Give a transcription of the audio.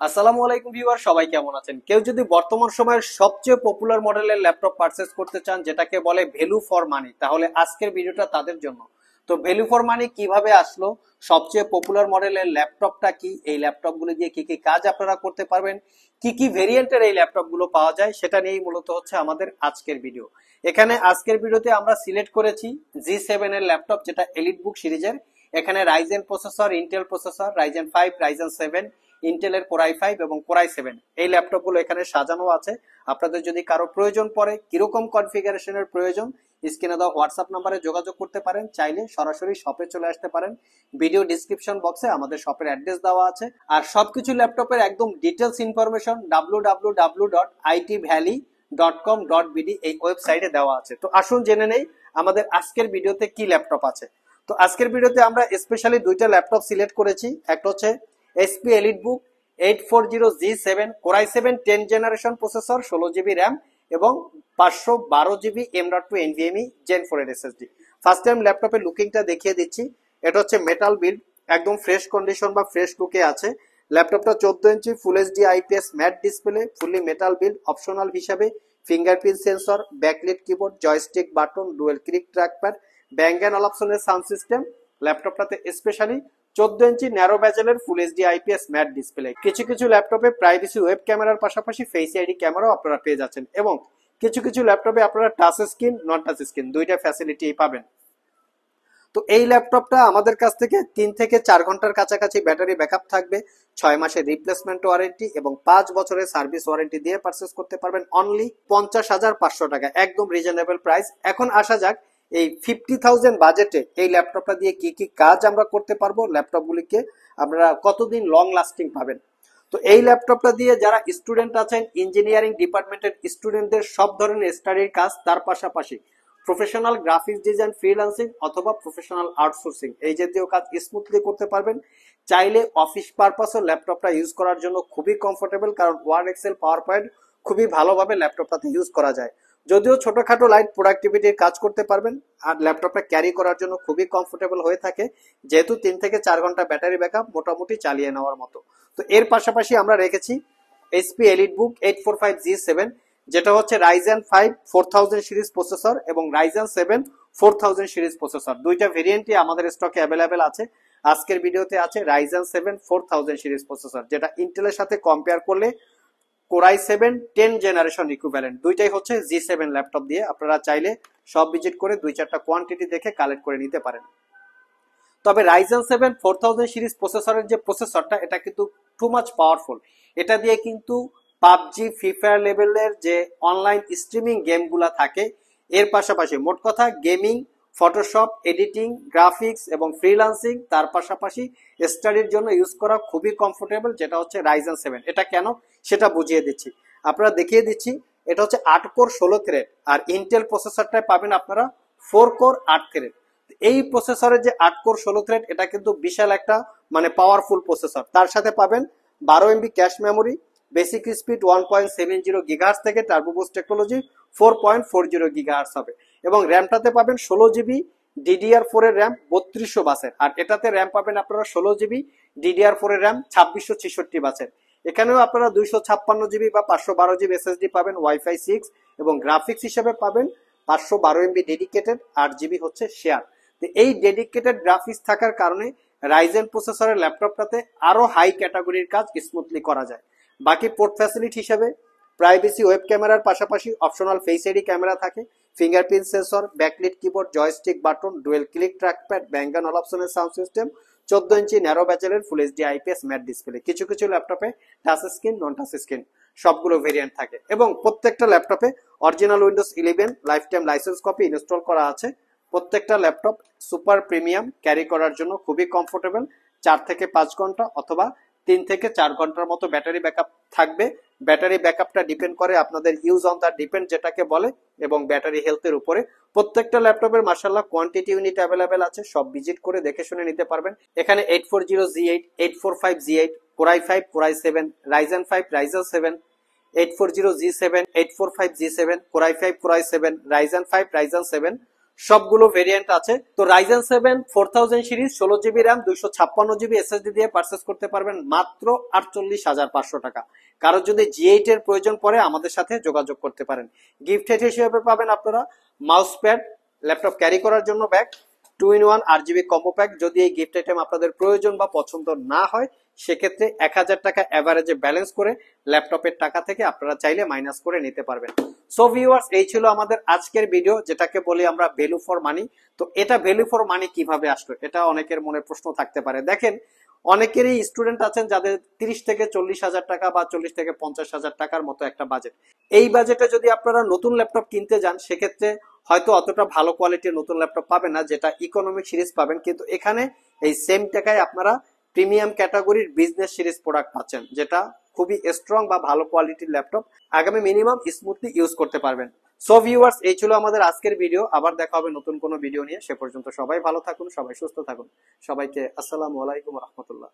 আসসালামু আলাইকুম ভিউয়ার, সবাই কেমন আছেন? কেউ যদি বর্তমান সময়ের সবচেয়ে পপুলার মডেলের ল্যাপটপ পারচেজ করতে চান, যেটাকে বলে ভ্যালু ফর মানি, তাহলে আজকের ভিডিওটা তাদের জন্য। তো ভ্যালু ফর মানি কিভাবে আসলো, সবচেয়ে পপুলার মডেলের ল্যাপটপটা কি, এই ল্যাপটপগুলো দিয়ে কি কি কাজ আপনারা করতে পারবেন, কি কি ভেরিয়েন্টের এই ল্যাপটপগুলো পাওয়া যায়, সেটা নিয়েই মূলত হচ্ছে আমাদের আজকের ভিডিও। এখানে আজকের ভিডিওতে আমরা সিলেক্ট করেছি G7 এর ল্যাপটপ, যেটা এলিট বুক সিরিজের। এখানে Ryzen processor, Intel processor, Ryzen 5, Ryzen 7, ইন্টেলের কোর i5 এবং কোর i7 এই ল্যাপটপগুলো এখানে সাজানো আছে। আপনাদের যদি কারো প্রয়োজন পড়ে, কিরকম কনফিগারেশনের প্রয়োজন, স্ক্রিনে দেওয়া হোয়াটসঅ্যাপ নাম্বারে যোগাযোগ করতে পারেন। চাইলে সরাসরি শপে চলে আসতে পারেন। ভিডিও ডিসক্রিপশন বক্সে আমাদের শপের অ্যাড্রেস দেওয়া আছে। আর সবকিছু ল্যাপটপের একদম ডিটেলস ইনফরমেশন www.itvalley.com.bd এই ওয়েবসাইটে দেওয়া আছে। তো আসুন জেনে নেই আমাদের আজকের ভিডিওতে কি ল্যাপটপ আছে। তো আজকের ভিডিওতে আমরা স্পেশালি দুইটা ল্যাপটপ সিলেক্ট করেছি। একটা হচ্ছে HP EliteBook 840G7 Core i7 10 generation processor, 16GB RAM এবং 512GB M.2 NVMe Gen 4 এর SSD। ফার্স্ট টাইম ল্যাপটপের লুকিংটা দেখিয়ে দিচ্ছি। এটা হচ্ছে মেটাল বিল্ড, একদম ফ্রেশ কন্ডিশন বা ফ্রেশ লুকে আছে। ল্যাপটপটা 14 inch full HD IPS matte display, fully metal build. Optional হিসাবে fingerprint sensor, backlit keyboard, joystick button, dual click trackpad, Bang and অলপশনের সাউন্ড সিস্টেম। ল্যাপটপটাতে স্পেশালি 14 ইঞ্চি ন্যারো ব্যাজেলের full HD IPS matte display. কিছু কিছু ল্যাপটপে privacy web ক্যামেরার পাশাপাশি face ID ক্যামেরাও আপনারা পেয়ে যাচ্ছেন, এবং কিছু কিছু ল্যাপটপে আপনারা touch screen, non touch screen দুইটা ফ্যাসিলিটি পাবেন। তো এই ল্যাপটপটা আমাদের কাছ থেকে 3 থেকে 4 ঘন্টার কাছাকাছি ব্যাটারি ব্যাকআপ থাকবে, 6 মাসের রিপ্লেসমেন্ট ওয়ারেন্টি এবং 5 বছরের সার্ভিস ওয়ারেন্টি দিয়ে পারচেজ করতে পারবেন অনলি 50,500 টাকা, একদম রিজনেবল প্রাইস। এখন আসা যাক এই 50,000 বাজেটে এই ল্যাপটপটা দিয়ে কি কি কাজ আমরা করতে পারবো, ল্যাপটপগুলিকে আপনারা কতদিন লং লাস্টিং পাবেন। তো এই ল্যাপটপটা দিয়ে যারা স্টুডেন্ট আছেন, ইঞ্জিনিয়ারিং ডিপার্টমেন্টের স্টুডেন্টদের সব ধরনের স্টাডির কাজ, তার পাশাপাশি প্রফেশনাল গ্রাফিক্স ডিজাইন, ফ্রিল্যান্সিং অথবা প্রফেশনাল আউটসোর্সিং এই জাতীয় কাজ স্মুথলি করতে পারবেন। চাইলে অফিস পারপাসও ল্যাপটপটা ইউজ করার জন্য খুবই কমফোর্টেবল, কারণ ওয়ার্ড, এক্সেল, পাওয়ার পয়েন্ট খুবই ভালোভাবে ল্যাপটপটাতে ইউজ করা যায়। যদিও ছোটখাটো লাইট প্রোডাক্টিভিটির কাজ করতে পারবেন, আর ল্যাপটপটা ক্যারি করার জন্য খুবই কমফোর্টেবল হয়ে থাকে, যেহেতু 3 থেকে 4 ঘন্টা ব্যাটারি ব্যাকআপ মোটামুটি চালিয়ে নেওয়ার মতো। তো এর পাশাপাশি আমরা রেখেছি HP EliteBook 845G7, যেটা হচ্ছে Ryzen 5 4000 সিরিজ প্রসেসর এবং Ryzen 7 4000 সিরিজ প্রসেসর। দুইটা ভেরিয়েন্টই আমাদের স্টকে অ্যাভেলেবেল আছে। আজকের ভিডিওতে আছে Ryzen 7 4000 সিরিজ প্রসেসর, যেটা ইন্টেলের সাথে কম্পেয়ার করলে Core i7 10 জেনারেশন ইকুইভ্যালেন্ট। দুইটাই হচ্ছে G7 ল্যাপটপ দিয়ে। আপনারা চাইলে সব ভিজিট করে 2-4টা কোয়ান্টিটি দেখে কালেক্ট করে নিতে পারেন। তবে Ryzen 7 4000 সিরিজ প্রসেসরের যে প্রসেসরটা, এটা কিন্তু টু মাচ পাওয়ারফুল। এটা দিয়ে কিন্তু পাবজি, ফ্রি ফায়ার লেভেলের যে অনলাইন স্ট্রিমিং গেমগুলা থাকে, এর পাশাপাশি মোট কথা গেমিং, ফটোশপ, এডিটিং, গ্রাফিক্স এবং ফ্রিল্যান্সিং, তার পাশাপাশি স্টাডির জন্য ইউজ করা খুবই কমফোর্টেবল, যেটা হচ্ছে Ryzen 7। এটা কেন সেটা বুঝিয়ে দিচ্ছি, আপনারা দেখিয়ে দিচ্ছি। এটা হচ্ছে 8 কোর 16 থ্রেড, আর ইন্টেল প্রসেসরটায় পাবেন আপনারা 4 কোর 8 থ্রেড। এই প্রসেসরের যে 8 কোর 16 থ্রেড, এটা কিন্তু বিশাল একটা পাওয়ারফুল প্রসেসর। তার সাথে পাবেন 12 MB cache memory, basic speed 1.70 GHz থেকে টার্বো বুস্ট টেকনোলজি 4.40 GHz হবে, এবং র্যামটাতে পাবেন 16GB DDR4 এর র্যাম 3200 বাসের, আর এটাতে র্যাম পাবেন আপনারা 16GB DDR4 এর র্যাম 2666 বাসের। এখানেও আপনারা 256GB বা 512GB SSD পাবেন, ওয়াইফাই 6, এবং গ্রাফিক্স হিসেবে পাবেন 512 MB ডেডিকেটেড, 8GB হচ্ছে শেয়ার। তো এই ডেডিকেটেড গ্রাফিক্স থাকার কারণে রাইজেন প্রসেসরের ল্যাপটপটাতে আরো হাই ক্যাটাগরির কাজ স্মুথলি করা যায়। বাকি পোর্ট ফ্যাসিলিটি হিসেবে প্রাইভেসি ওয়েব ক্যামেরার পাশাপাশি অপশনাল ফেস আইডি ক্যামেরা থাকে, fingerprint sensor, backlit keyboard, joystick button, dual click trackpad, Bang and অলপশনের সাউন্ড সিস্টেম, 14 ইঞ্চি ন্যারো ব্যাজেলের full HD IPS matte display. কিছু কিছু ল্যাপটপে touch screen, non touch screen সবগুলো variant থাকে, এবং প্রত্যেকটা ল্যাপটপে original Windows 11 lifetime licence copy install করা আছে। প্রত্যেকটা ল্যাপটপ সুপার প্রিমিয়াম, ক্যারি করার জন্য খুবই কমফোর্টেবল। 4 থেকে 5 ঘন্টা অথবা 3 থেকে 4 ঘন্টার মতো ব্যাটারি ব্যাকআপ থাকবে। ব্যাটারি ব্যাকআপটা ডিপেন্ড করে আপনাদের ইউজ অন দ্য ডিপেন্ড যেটাকে বলে, এবং ব্যাটারি হেলথের উপরে। প্রত্যেকটা ল্যাপটপের মাশাআল্লাহ কোয়ান্টিটি ইউনিট অ্যাভেলেবেল আছে, সব ভিজিট করে দেখে শুনে নিতে পারবেন। এখানে 840G8, 845G8, Core i5, Core i7, Ryzen 5, Ryzen 7, 840G7, 845G7, Core i5, Core i7, Ryzen 5, Ryzen 7 সবগুলো ভেরিয়েন্ট আছে। তো Ryzen 7 4000 series 16 GB RAM 256 GB SSD দিয়ে পারচেস করতে পারবেন মাত্র 48,500 টাকা। কারো যদি G8 এর প্রয়োজন পড়ে আমাদের সাথে যোগাযোগ করতে পারেন। গিফট হিসেবে পাবেন আপনারা মাউস প্যাড, ল্যাপটপ ক্যারি করার জন্য bag, 2-in-1 8 GB combo pack. যদি এই গিফট আইটেম আপনাদের প্রয়োজন বা পছন্দ না হয় সেক্ষেত্রে 1000 টাকা এভারেজে ব্যালেন্স করে ল্যাপটপের টাকা থেকে আপনারা চাইলে মাইনাস করে নিতে পারবেন। সো ভিউয়ার্স, এই ছিল আমাদের আজকের ভিডিও, যেটাকে বলি আমরা ভ্যালু ফর মানি। তো এটা ভ্যালু ফর মানি কিভাবে আসলো, এটা অনেকের মনে প্রশ্ন থাকতে পারে। দেখেন, অনেকেরই স্টুডেন্ট আছেন যাদের 30 থেকে 40,000 টাকা বা 40 থেকে 50,000 টাকার মতো একটা বাজেট। এই বাজেটে যদি আপনারা নতুন ল্যাপটপ কিনতে যান সেক্ষেত্রে হয়তো অতটা ভালো কোয়ালিটির নতুন ল্যাপটপ পাবেন না, যেটা ইকোনমিক সিরিজ পাবেন। কিন্তু এখানে এই সেম টাকায় আপনারা প্রিমিয়াম ক্যাটাগরির বিজনেস সিরিজ প্রোডাক্ট পাচ্ছেন, যেটা খুবই স্ট্রং বা ভালো কোয়ালিটির ল্যাপটপ, আগামী মিনিমাম স্মুথলি ইউজ করতে পারবেন। সো ভিউয়ার্স, এই ছিল আমাদের আজকের ভিডিও। আবার দেখা হবে নতুন কোনো ভিডিও নিয়ে। সে পর্যন্ত সবাই ভালো থাকুন, সবাই সুস্থ থাকুন। সবাইকে আসসালামু আলাইকুম রহমতুল্লাহ।